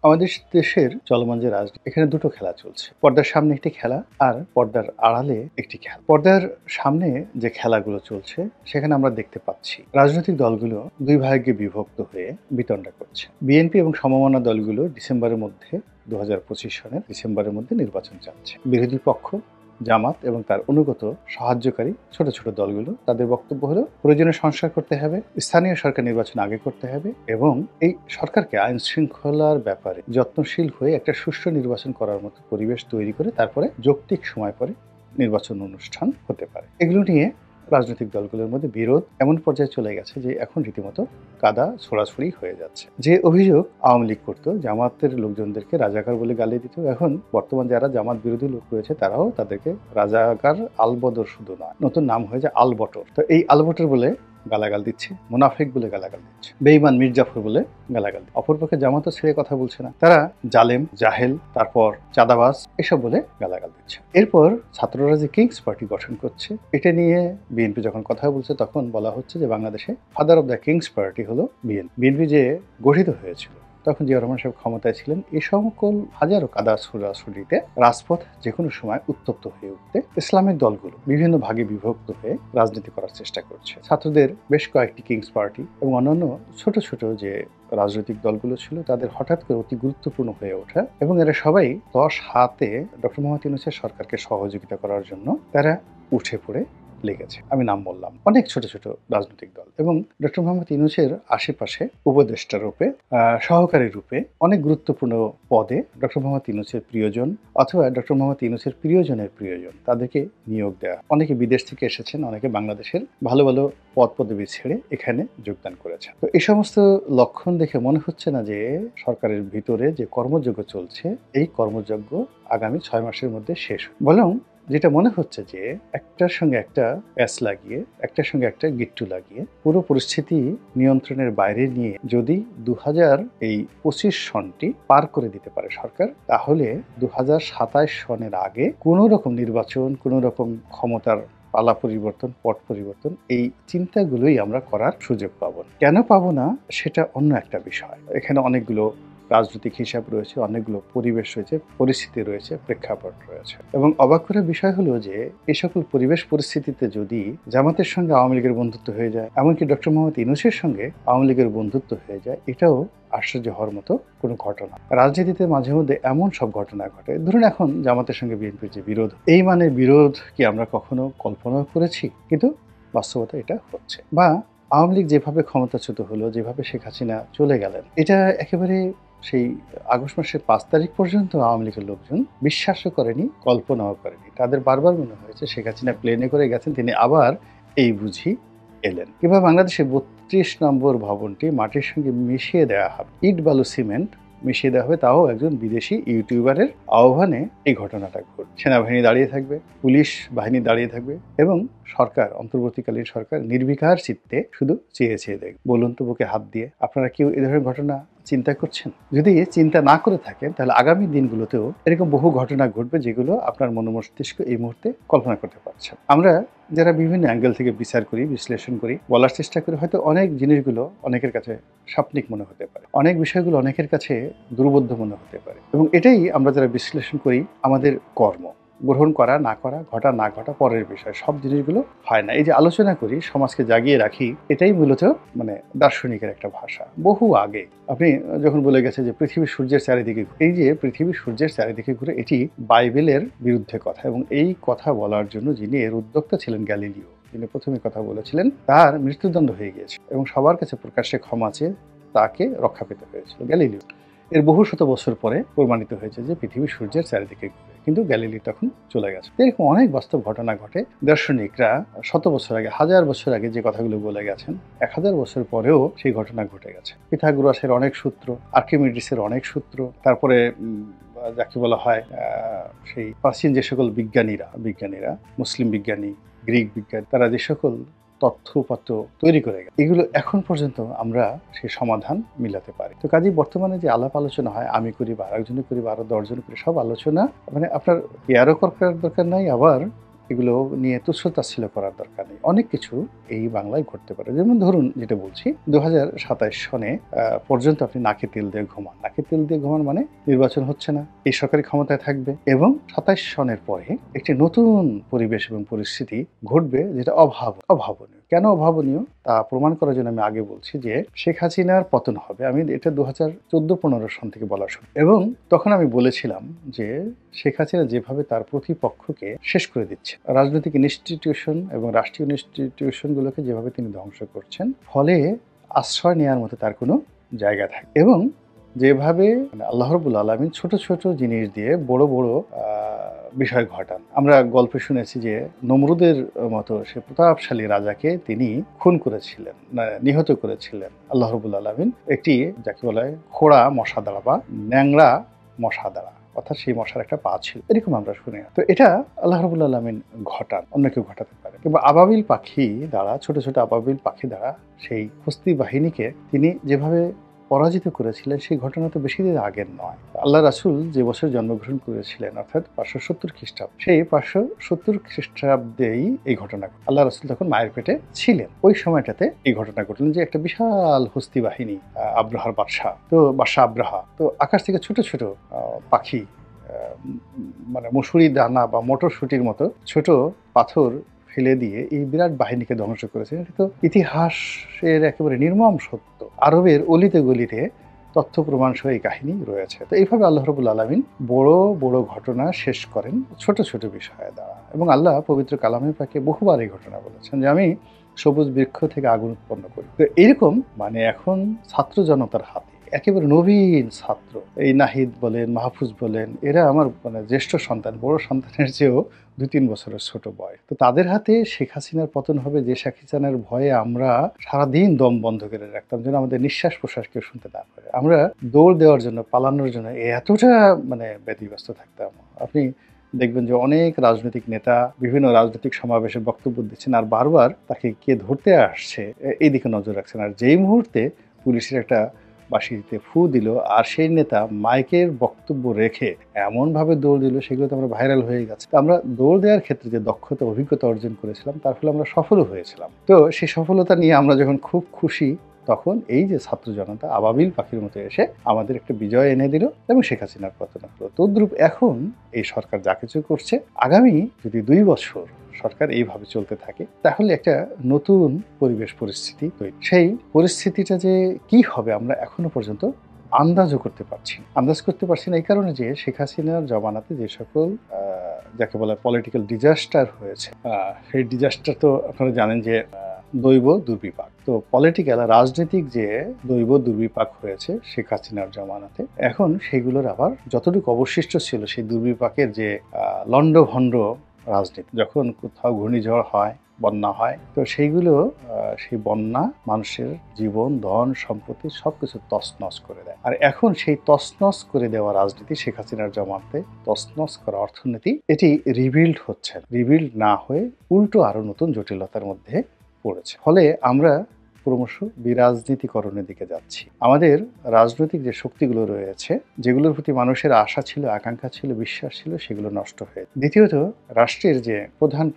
আমাদের দেশের চলমান যে রাজনীতি, এখানে দুটো খেলা চলছে। পর্দার সামনে একটি খেলা আর পর্দার আড়ালে একটি খেলা। পর্দার সামনে যে খেলাগুলো চলছে সেখানে আমরা দেখতে পাচ্ছি রাজনৈতিক দলগুলো দুই ভাগে বিভক্ত হয়ে বিতণ্ডা করছে। বিএনপি এবং সমমনা দলগুলো ডিসেম্বরের মধ্যে ২০২৫ সনের ডিসেম্বরের মধ্যে নির্বাচন চাচ্ছে। বিরোধী পক্ষ জামাত এবং তার অনুগত সাহায্যকারী ছোট ছোট দলগুলো তাদের বক্তব্য হলো প্রয়োজনীয় সংস্কার করতে হবে, স্থানীয় সরকার নির্বাচন আগে করতে হবে এবং এই সরকারকে আইন শৃঙ্খলার ব্যাপারে যত্নশীল হয়ে একটা সুষ্ঠু নির্বাচন করার মতো পরিবেশ তৈরি করে তারপরে যৌক্তিক সময় পরে নির্বাচন অনুষ্ঠান হতে পারে। এগুলো নিয়ে রাজনৈতিক দলগুলোর মধ্যে বিরোধ এমন পর্যায়ে চলে গেছে যে এখন রীতিমতো কাদা ছোড়াছুড়ি হয়ে যাচ্ছে। যে অভিযোগ আওয়ামী লীগ করতো জামাতের লোকজনদেরকে রাজাকার বলে গালি দিত, এখন বর্তমান যারা জামাত বিরোধী লোক রয়েছে তারাও তাদেরকে রাজাকার আলবদর শুধু নয়, নতুন নাম হয়েছে আলবটর। তো এই আলবটর বলে গালাগাল দিচ্ছে, মুনাফিক বলে গালাগাল দিচ্ছে, বেঈমান মির্জাফর বলে গালাগাল দিচ্ছে। অপরপক্ষে জামাতও ছেড়ে কথা বলছে না, তারা জালেম, জাহেল, তারপর চাঁদাবাজ এসব বলে গালাগাল দিচ্ছে। এরপর ছাত্ররা যে কিংস পার্টি গঠন করছে, এটা নিয়ে বিএনপি যখন কথা বলছে তখন বলা হচ্ছে যে বাংলাদেশে father of the kings party হলো বিএনপি। বিএনপি যে গঠিত হয়েছিল তখন জিয়া রহমান সাহেব ক্ষমতায় ছিলেন, এই সকল হাজারো কাদা ছোড়াছুড়িতে রাজপথ যে কোনো সময় উত্তপ্ত হয়ে উঠতে ইসলামিক দলগুলো বিভিন্ন ভাগে বিভক্ত হয়ে রাজনীতি করার চেষ্টা করছে। ছাত্রদের বেশ কয়েকটি কিংস পার্টি এবং অন্যান্য ছোট ছোট যে রাজনৈতিক দলগুলো ছিল তাদের হঠাৎ করে অতি গুরুত্বপূর্ণ হয়ে ওঠা এবং এরা সবাই ১০ হাতে ডক্টর মোহাম্মদ ইউনূসের সরকারকে সহযোগিতা করার জন্য তারা উঠে পড়ে লেগেছে। আমি নাম বললাম, অনেক ছোট ছোট রাজনৈতিক দল এবং ডক্টর মোহাম্মদ ইউনূসের আশেপাশে উপদেষ্টা রূপে, সহকারী রূপে অনেক গুরুত্বপূর্ণ পদে ডক্টর মোহাম্মদ ইউনূসের প্রিয়জন অথবা ডক্টর মোহাম্মদ ইউনূসের প্রিয়জনের প্রিয়জন তাদেরকে নিয়োগ দেওয়া। অনেকে বিদেশ থেকে এসেছেন, অনেকে বাংলাদেশের ভালো ভালো পদ পদবি ছেড়ে এখানে যোগদান করেছেন। তো এই সমস্ত লক্ষণ দেখে মনে হচ্ছে না যে সরকারের ভিতরে যে কর্মযজ্ঞ চলছে এই কর্মযজ্ঞ আগামী ৬ মাসের মধ্যে শেষ, বরং যেটা মনে হচ্ছে যে একটার সঙ্গে একটা প্যাচ লাগিয়ে, একটার সঙ্গে একটা গিট্টু লাগিয়ে পুরো পরিস্থিতি নিয়ন্ত্রণের বাইরে নিয়ে যদি ২০২৫ সনটি পার করে দিতে পারে সরকার, তাহলে ২০২৭ সনের আগে কোনো রকম নির্বাচন, কোনো রকম ক্ষমতার পালা পরিবর্তন, পট পরিবর্তন, এই চিন্তাগুলোই আমরা করার সুযোগ পাবো। কেন পাবো না সেটা অন্য একটা বিষয়। এখানে অনেকগুলো রাজনৈতিক হিসাব রয়েছে, অনেকগুলো পরিবেশ রয়েছে, পরিস্থিতি রয়েছে, প্রেক্ষাপট রয়েছে এবং অবাক করার বিষয় হলো যে এই সকল পরিবেশ পরিস্থিতিতে যদি জামাতের সঙ্গে আওয়ামী লীগের বন্ধুত্ব হয়ে যায়, এমনকি ডক্টর মোহাম্মদ ইউনূসের সঙ্গে আওয়ামী লীগের বন্ধুত্ব হয়ে যায়, এটাও আশ্চর্য হওয়ার মতো কোনো ঘটনা। রাজনীতিতে মাঝে মধ্যে এমন সব ঘটনা ঘটে। ধরুন এখন জামাতের সঙ্গে বিএনপির যে বিরোধ, এই মানে বিরোধ কি আমরা কখনো কল্পনা করেছি? কিন্তু বাস্তবতা এটা হচ্ছে। বা আওয়ামী লীগ যেভাবে ক্ষমতাচ্যুত হলো, যেভাবে শেখ হাসিনা চলে গেলেন, এটা একেবারে সেই আগস্ট মাসের ৫ তারিখ পর্যন্ত আওয়ামী লীগের লোকজন বিশ্বাসও করেনি, কল্পনাও করেনি। তাদের বারবার মনে হয়েছে শেখ হাসিনা প্লেনে করে গেছেন, তিনি আবার এই বুঝি এলেন। কিংবা বাংলাদেশে ৩২ নম্বর ভবনটি মাটির সঙ্গে মিশিয়ে দেওয়া হবে, ইট বালু সিমেন্ট মিশিয়ে দেওয়া হবে, তাও একজন বিদেশি ইউটিউবারের আহ্বানে এই ঘটনাটা ঘটবে। সেনাবাহিনী দাঁড়িয়ে থাকবে, পুলিশ বাহিনী দাঁড়িয়ে থাকবে এবং সরকার, অন্তর্বর্তীকালীন সরকার নির্বিকার চিত্তে শুধু চেয়ে চেয়ে দেখবে। বলুন তো বুকে হাত দিয়ে, আপনারা কেউ এ ধরনের ঘটনা চিন্তা করছেন? যদি চিন্তা না করে থাকেন তাহলে আগামী দিনগুলোতেও এরকম বহু ঘটনা ঘটবে যেগুলো আপনার মস্তিষ্ক এই মুহূর্তে কল্পনা করতে পারছেন। আমরা যারা বিভিন্ন অ্যাঙ্গেল থেকে বিচার করি, বিশ্লেষণ করি, বলার চেষ্টা করি, হয়তো অনেক জিনিসগুলো অনেকের কাছে স্বাপ্নিক মনে হতে পারে, অনেক বিষয়গুলো অনেকের কাছে দুর্বোধ্য মনে হতে পারে এবং এটাই আমরা যারা বিশ্লেষণ করি আমাদের কর্ম। গ্রহণ করা না করা, ঘটা না ঘটা পরের বিষয়, সব জিনিসগুলো হয় না। এই যে আলোচনা করি, সমাজকে জাগিয়ে রাখি, এটাই মূলত মানে দার্শনিকের একটা ভাষা। বহু আগে আপনি যখন বলে গেছে যে পৃথিবী সূর্যের চারিদিকে, এই যে পৃথিবী সূর্যের চারিদিকে ঘুরে, এটি বাইবেলের বিরুদ্ধে কথা এবং এই কথা বলার জন্য যিনি এর উদ্যোক্তা ছিলেন গ্যালিলিও, যিনি প্রথমে কথা বলেছিলেন, তার মৃত্যুদণ্ড হয়ে গিয়েছে এবং সবার কাছে প্রকাশ্যে ক্ষমা চেয়ে তাকে রক্ষা পেতে হয়েছিল গ্যালিলিও। এর বহু শত বছর পরে প্রমাণিত হয়েছে যে পৃথিবী সূর্যের চারিদিকে ঘুরে, কিন্তু গ্যালিলি তখন চলে গেছে। এরকম অনেক বাস্তব ঘটনা ঘটে। দার্শনিকরা শত বছর আগে, হাজার বছর আগে যে কথাগুলো বলে গেছেন, ১০০০ বছর পরেও সেই ঘটনা ঘটে গেছে। পিথাগোরাসের অনেক সূত্র, আর্কিমিডিসের অনেক সূত্র, তারপরে যাকে বলা হয় সেই প্রাচীন যে সকল বিজ্ঞানীরা, মুসলিম বিজ্ঞানী, গ্রিক বিজ্ঞানী, তারা যে সকল তথ্যপত্র তৈরি করে গেছে, এগুলো এখন পর্যন্ত আমরা সেই সমাধান মিলাতে পারি। তো কাজেই বর্তমানে যে আলাপ আলোচনা হয়, আমি করি বা আরেকজনে করি বা আরো ১০ জন করি, সব আলোচনা মানে আপনার কেয়ারও করার দরকার নাই, আবার এগুলো নিয়ে তুচ্ছ-তাচ্ছিল্য করার দরকার নেই। অনেক কিছু এই বাংলায় ঘটতে পারে। যেমন ধরুন যেটা বলছি ২০২৭ সনে পর্যন্ত আপনি নাকে তেল দিয়ে ঘুমান। নাকে তেল দিয়ে ঘুমান মানে নির্বাচন হচ্ছে না। এই সরকারি ক্ষমতায় থাকবে এবং ২৭ সনের পরে একটি নতুন পরিবেশ এবং পরিস্থিতি ঘটবে যেটা অভাবনীয়। কেন অভাবনীয় তা প্রমাণ করার জন্য আমি আগে বলছি যে শেখ হাসিনার পতন হবে। আমি এটা ২০১৪-১৫ সন থেকে বলা শুরু এবং তখন আমি বলেছিলাম যে শেখ হাসিনা যেভাবে তার প্রতিপক্ষকে শেষ করে দিচ্ছে, রাজনৈতিক ইনস্টিটিউশন এবং রাষ্ট্রীয় ইনস্টিটিউশনগুলোকে যেভাবে তিনি ধ্বংস করছেন, ফলে আশ্রয় নেওয়ার মতো তার কোনো জায়গা থাকে এবং যেভাবে আল্লাহ রাব্বুল আলামিন ছোট ছোট জিনিস দিয়ে বড় বড় বিষয় ঘটান। আমরা গল্পে শুনেছি যে নমরুদের মতো সে প্রতাপশালী রাজাকে তিনি খুন করেছিলেন, নিহত করেছিলেন আল্লাহ রাব্বুল আলামিন একটি যাকে বলা হয় খোড়া মশা দ্বারা বা ন্যাংরা মশা দ্বারা, অর্থাৎ সেই মশার একটা পা ছিল, এরকম আমরা শুনি। তো এটা আল্লাহ রাব্বুল আলামিন ঘটান, অন্য কেউ ঘটাতে পারে। কিংবা আবাবিল পাখি দ্বারা, ছোট ছোট আবাবিল পাখি দ্বারা সেই হস্তি বাহিনীকে তিনি যেভাবে পরাজিত করেছিলেন, সেই ঘটনা তো বেশি দিন আগের নয়। আল্লাহ রাসূল যে বছর জন্মগ্রহণ করেছিলেন অর্থাৎ 570 খ্রিস্টাব্দ, সেই 570 খ্রিস্টাব্দেই এই ঘটনা। আল্লাহ রাসূল তখন মায়ের পেটে ছিলেন। ওই সময়টাতে এই ঘটনা ঘটলেন যে একটা বিশাল হস্তি বাহিনী, আব্রাহার বাদশাহ আব্রাহা তো আকাশ থেকে ছোট ছোট পাখি, মানে মসুরি দানা বা মটরশুঁটির মতো ছোট পাথর ফেলে দিয়ে এই বিরাট বাহিনীকে ধ্বংস করেছেন। এটা তো ইতিহাসের একেবারে নির্মম সত্য। আরবের অলিতে গলিতে তথ্য প্রমাণ সহ এই কাহিনী রয়েছে। তো এইভাবে আল্লাহ রাব্বুল আলামিন বড় বড় ঘটনা শেষ করেন ছোট ছোট বিষয়ে দ্বারা। এবং আল্লাহ পবিত্র কালামে পাকে বহুবার এই ঘটনা বলেছেন যে আমি সবুজ বৃক্ষ থেকে আগুন উৎপন্ন করি। তো এইরকম মানে এখন ছাত্র জনতার হাতে একেবারে নবীন ছাত্র, এই নাহিদ বলেন, মাহফুজ বলেন, এরা আমার মানে জ্যেষ্ঠ সন্তান, বড় সন্তানের চেয়েও ২-৩ বছরের ছোট বয়স। তো তাদের হাতে শেখ হাসিনার পতন হবে, যে শেখ হাসিনার ভয়ে আমরা সারাদিন দম বন্ধ করে রাখতাম যেন আমাদের নিঃশ্বাস প্রশ্বাস কেউ শুনতে না পারে। আমরা দৌড় দেওয়ার জন্য, পালানোর জন্য এতটা মানে ব্যতিব্যস্ত থাকতাম। আপনি দেখবেন যে অনেক রাজনৈতিক নেতা বিভিন্ন রাজনৈতিক সমাবেশে বক্তব্য দিচ্ছেন আর বারবার তাকে কে ধরতে আসছে এই দিকে নজর রাখছেন। আর যেই মুহূর্তে পুলিশের একটা বাঁশিতে ফু দিল আর সেই নেতা মাইকের বক্তব্য রেখে এমনভাবে দৌড় দিল, সেগুলো তো আমরা ভাইরাল হয়ে গেছে। তো আমরা দৌড় দেওয়ার ক্ষেত্রে যে দক্ষতা অভিজ্ঞতা অর্জন করেছিলাম তার ফলে আমরা সফলও হয়েছিলাম। তো সেই সফলতা নিয়ে আমরা যখন খুব খুশি, তখন এই যে ছাত্র জনতা আবাবিল পাখির মতো এসে আমাদের একটা বিজয় এনে দিল এবং শেখ হাসিনার পতন হলো। তদ্রূপ এখন এই সরকার যা কিছু করছে, আগামী যদি ২ বছর সরকার এইভাবে চলতে থাকে তাহলে একটা নতুন পরিবেশ পরিস্থিতি তৈরি। সেই পরিস্থিতিটা যে কি হবে আমরা এখনো পর্যন্ত আন্দাজ করতে পারছি না। এই কারণে যে শেখ হাসিনার জমানাতে যে সকল যাকে বলা পলিটিক্যাল ডিজাস্টার হয়েছে, সেই ডিজাস্টার তো আপনারা জানেন যে দৈব দুর্বিপাক। তো পলিটিক্যাল রাজনৈতিক যে দৈব দুর্বিপাক হয়েছে শেখ হাসিনার জমানাতে, এখন সেগুলোর আবার যতটুকু অবশিষ্ট ছিল সেই দুর্বিপাকের যে লণ্ডভণ্ড রাজনীতি, যখন কোথাও ঘূর্ণিঝড় হয়, বন্যা হয়, তো সেইগুলো সেই বন্যা মানুষের জীবন, ধন, সম্পত্তি সবকিছু তছনছ করে দেয়। আর এখন সেই তছনছ করে দেওয়া রাজনীতি, শেখ হাসিনার জমানাতে তছনছ করা অর্থনীতি, এটি রিবিল্ড হচ্ছে, রিবিল্ড না হয়ে উল্টো আরো নতুন জটিলতার মধ্যে পড়েছে। ফলে আমরা ক্রমশ বিরাজনীতিকরণের দিকে যাচ্ছি। আমাদের রাজনৈতিক যে শক্তিগুলো রয়েছে, যেগুলোর প্রতি মানুষের আশা ছিল, আকাঙ্ক্ষা ছিল, বিশ্বাস ছিল, সেগুলো নষ্ট হয়ে। দ্বিতীয়ত, রাষ্ট্রের যে প্রধান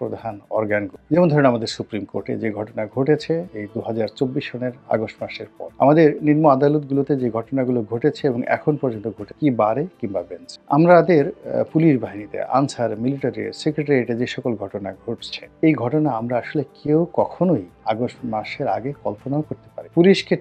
অর্গানগুলো, যেমন ধরেন আমাদের সুপ্রিম কোর্টে যে ঘটনা ঘটেছে এই ২০২৪ সনের আগস্ট মাসের পর, আমাদের নিম্ন আদালতগুলোতে যে ঘটনাগুলো ঘটেছে এবং এখন পর্যন্ত ঘটে, কি বারে কিংবা বেঞ্চ, আমাদের পুলিশ বাহিনীতে, আনসার, মিলিটারি, সেক্রেটারিয়েটে যে সকল ঘটনা ঘটছে, এই ঘটনা আমরা আসলে কেউ কখনোই আগস্ট মাসের আগে কল্পনাও করতে পারি। পুলিশকে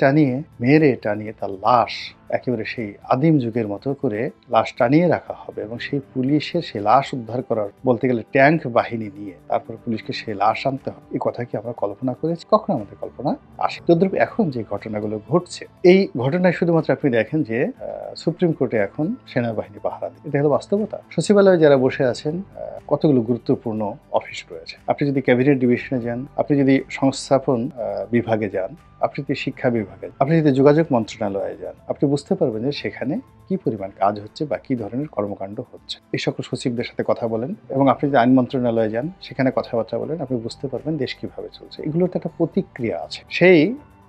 মেরে টানিয়ে তার লাশ একেবারে সেই আদিম যুগের মতো করে লাশ টানিয়ে রাখা হবে এবং সেই পুলিশের সেই লাশ উদ্ধার করার, বলতে গেলে ট্যাঙ্ক বাহিনী নিয়ে তারপর পুলিশকে সেই লাশ আনতে হবে, এই কথা কি আমরা কল্পনা করেছি? কখনো আমাদের কল্পনা আসে। তদ্রূপ এখন যে ঘটনাগুলো ঘটছে, এই ঘটনায় শুধুমাত্র আপনি দেখেন যে সুপ্রিম কোর্টে এখন সেনাবাহিনী পাহারা দেয়, এটা হলো বাস্তবতা। সচিবালয়ে যারা বসে আছেন, কতগুলো গুরুত্বপূর্ণ অফিস রয়েছে। আপনি যদি ক্যাবিনেট ডিভিশনে যান, আপনি যদি সংস্থাপন বিভাগে যান, আপনি যদি শিক্ষা বিভাগে, আপনি যদি যোগাযোগ মন্ত্রণালয়ে যান, আপনি বুঝতে পারবেন যে সেখানে কি পরিমাণ কাজ হচ্ছে বা কি ধরনের কর্মকাণ্ড হচ্ছে। এই সকল সচিবদের সাথে কথা বলেন এবং আপনি যদি আইন মন্ত্রণালয়ে যান, সেখানে কথাবার্তা বলেন, আপনি বুঝতে পারবেন দেশ কিভাবে চলছে। এগুলোর তো একটা প্রতিক্রিয়া আছে। সেই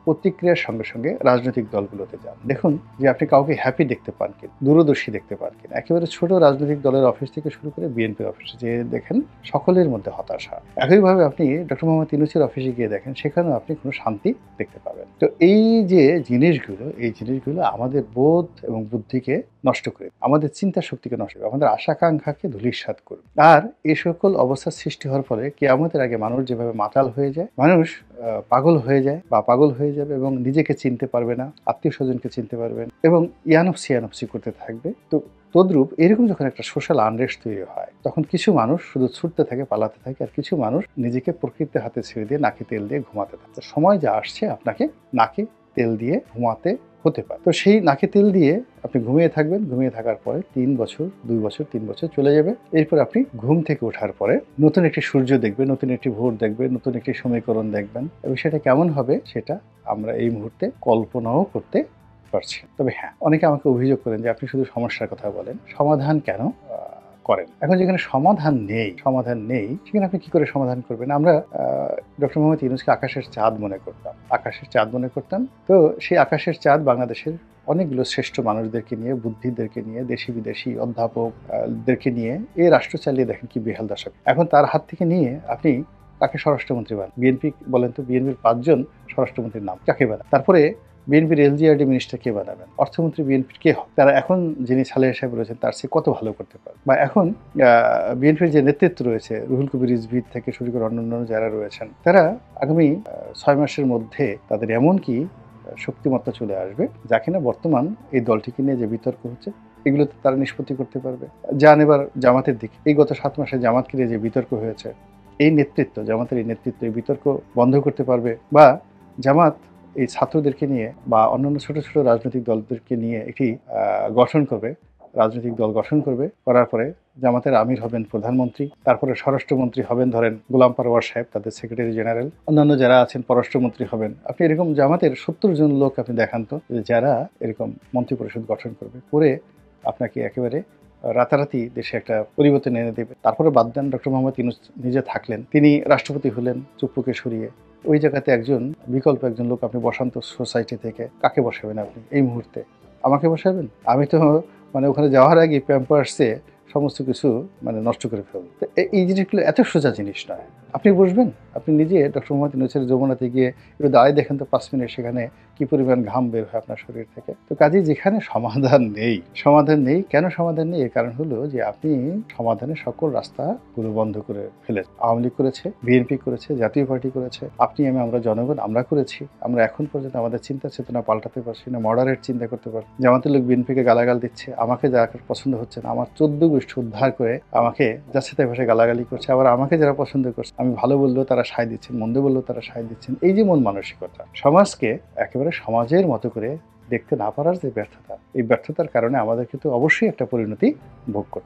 প্রতিক্রিয়ার সঙ্গে সঙ্গে রাজনৈতিক দলগুলোতে যান। দেখুন যে আপনি কাউকে হ্যাপি দেখতে পান কিনা, দূরদর্শী দেখতে পান কিনা। একেবারে ছোট রাজনৈতিক দলের অফিস থেকে শুরু করে বিএনপির অফিসে যেয়ে দেখেন সকলের মধ্যে হতাশা। একইভাবে আপনি ডক্টর মোহাম্মদ ইউনূসের অফিসে গিয়ে দেখেন সেখানেও আপনি কোনো শান্তি দেখতে পাবেন। তো এই যে জিনিসগুলো আমাদের বোধ এবং বুদ্ধিকে নষ্ট করে, আমাদের চিন্তা শক্তিকে নষ্ট করে, আমাদের আশা-আকাঙ্ক্ষাকে ধূলিসাৎ করবে। আর এই সকল অবস্থার সৃষ্টি হওয়ার ফলে কিয়ামতের আগে মানুষ যেভাবে মাতাল হয়ে যায়, মানুষ পাগল হয়ে যায় বা পাগল হয়ে যাবে এবং নিজেকে চিনতে পারবে না, আত্মীয়-স্বজনকে চিনতে পারবে না এবং ইয়ানফসি করতে থাকবে। তো তদ্রূপ এরকম যখন একটা সোশ্যাল আনরেস্ট তৈরি হয়, তখন কিছু মানুষ শুধু ছুটতে থাকে, পালাতে থাকে, আর কিছু মানুষ নিজেকে প্রকৃতির হাতে ছেড়ে দিয়ে নাকে তেল দিয়ে ঘুমাতে থাকে। তো সময় যা আসছে আপনাকে নাকে তেল দিয়ে ঘুমাতে হতে পারে। তো সেই নাকে তেল দিয়ে আপনি ঘুমিয়ে থাকবেন। ঘুমিয়ে থাকার পরে ৩ বছর, ২ বছর, ৩ বছর চলে যাবে। এরপর আপনি ঘুম থেকে ওঠার পরে নতুন একটি সূর্য দেখবেন, নতুন একটি ভোর দেখবেন, নতুন একটি সমীকরণ দেখবেন এবং সেটা কেমন হবে সেটা আমরা এই মুহূর্তে কল্পনাও করতে পারছি। তবে হ্যাঁ, অনেকে আমাকে অভিযোগ করেন যে আপনি শুধু সমস্যার কথা বলেন, সমাধান কেন করেন? এখন যেখানে সমাধান নেই সেখানে আপনি কি করে সমাধান করবেন? আমরা ডক্টর মোহাম্মদ ইউনূসকে আকাশের চাঁদ মনে করতাম। তো সেই আকাশের চাঁদ বাংলাদেশের অনেকগুলো শ্রেষ্ঠ মানুষদেরকে নিয়ে, বুদ্ধিদেরকে নিয়ে, দেশি বিদেশি অধ্যাপকদেরকে নিয়ে এই রাষ্ট্র চালিয়ে দেখেন কি বেহাল দশা। এখন তার হাত থেকে নিয়ে আপনি কাকে স্বরাষ্ট্রমন্ত্রী বানান? বিএনপি বলেন তো, বিএনপির ৫ জন স্বরাষ্ট্রমন্ত্রীর নাম কাকে বানান? তারপরে বিএনপির এলজিআরডি মিনিস্টার কে বানাবেন? অর্থমন্ত্রী বিএনপির কে হবে? তারা এখন যিনি সালেহ সাহেব রয়েছেন তার চেয়ে কত ভালো করতে পারে? বা এখন বিএনপির যে নেতৃত্ব রয়েছে, রুহুল কবির রিজভী থেকে শুরু করে অন্যান্য যারা রয়েছেন, তারা আগামী ৬ মাসের মধ্যে তাদের এমন কি শক্তিমত্তা চলে আসবে যা কিনা বর্তমান এই দলটিকে নিয়ে যে বিতর্ক হচ্ছে এগুলোতে তারা নিষ্পত্তি করতে পারবে। যান এবার জামাতের দিকে। এই গত ৭ মাসে জামাতকে নিয়ে যে বিতর্ক হয়েছে, জামাতের এই নেতৃত্ব এই বিতর্ক বন্ধ করতে পারবে, বা জামাত এই ছাত্রদেরকে নিয়ে বা অন্যান্য ছোট ছোট রাজনৈতিক দলদেরকে নিয়ে একটি রাজনৈতিক দল গঠন করবে। করার পরে জামাতের আমির হবেন প্রধানমন্ত্রী, তারপরে স্বরাষ্ট্রমন্ত্রী হবেন ধরেন গোলাম পরওয়ার সাহেব, তাদের সেক্রেটারি জেনারেল, অন্যান্য যারা আছেন পররাষ্ট্রমন্ত্রী হবেন। আপনি এরকম জামাতের ৭০ জন লোক আপনি দেখান তো, যারা এরকম মন্ত্রিপরিষদ গঠন করবে, করে আপনাকে একেবারে রাতারাতি দেশে একটা পরিবর্তন এনে দেবে। তারপরে বাদ দেন ডক্টর মোহাম্মদ ইউনূস নিজে থাকলেন, তিনি রাষ্ট্রপতি হলেন চুপ্পুকে সরিয়ে। ওই জায়গাতে বিকল্প একজন লোক আপনি বসান তো সোসাইটি থেকে, কাকে বসাবেন আপনি এই মুহূর্তে? আমাকে বসাবেন? আমি তো ওখানে যাওয়ার আগে প্যাম্পার্সে সমস্ত কিছু নষ্ট করে ফেলবো। তো এই জিনিসগুলো এত সোজা জিনিস নয়। আপনি বসবেন, আপনি নিজে ডক্টর মোহাম্মদ ইউনূসের যমুনাতে গিয়ে একটু দাঁড়ায় দেখেন তো ৫ মিনিট, সেখানে কি পরিমাণ ঘাম বের হয় আপনার শরীর থেকে। তো কাজেই যেখানে সমাধান নেই, কেন সমাধান নেই? এর কারণ হলো যে আপনি সমাধানের সকল রাস্তাগুলো বন্ধ করে ফেলেছেন। আওয়ামী লীগ করেছে, বিএনপি করেছে, জাতীয় পার্টি করেছে, আপনি আমরা জনগণ আমরা করেছি। আমরা এখন পর্যন্ত আমাদের চিন্তা চেতনা পাল্টাতে পারছি না, মডারেট চিন্তা করতে পারছি। জামাতের লোক বিএনপিকে গালাগাল দিচ্ছে, আমাকে যারা পছন্দ হচ্ছে না, আমার ১৪ গোষ্ঠী উদ্ধার করে আমাকে যাচ্ছে তাই ভাষায় গালাগালি করছে। আবার আমাকে যারা পছন্দ করছে, আমি ভালো বললেও তারা সায় দিচ্ছেন, মন্দ বললেও তারা সায় দিচ্ছেন। এই যে মন মানসিকতা, সমাজকে একেবারে সমাজের মতো করে দেখতে না পারার যে ব্যর্থতা, এই ব্যর্থতার কারণে আমাদের কিন্তু অবশ্যই একটা পরিণতি ভোগ করতে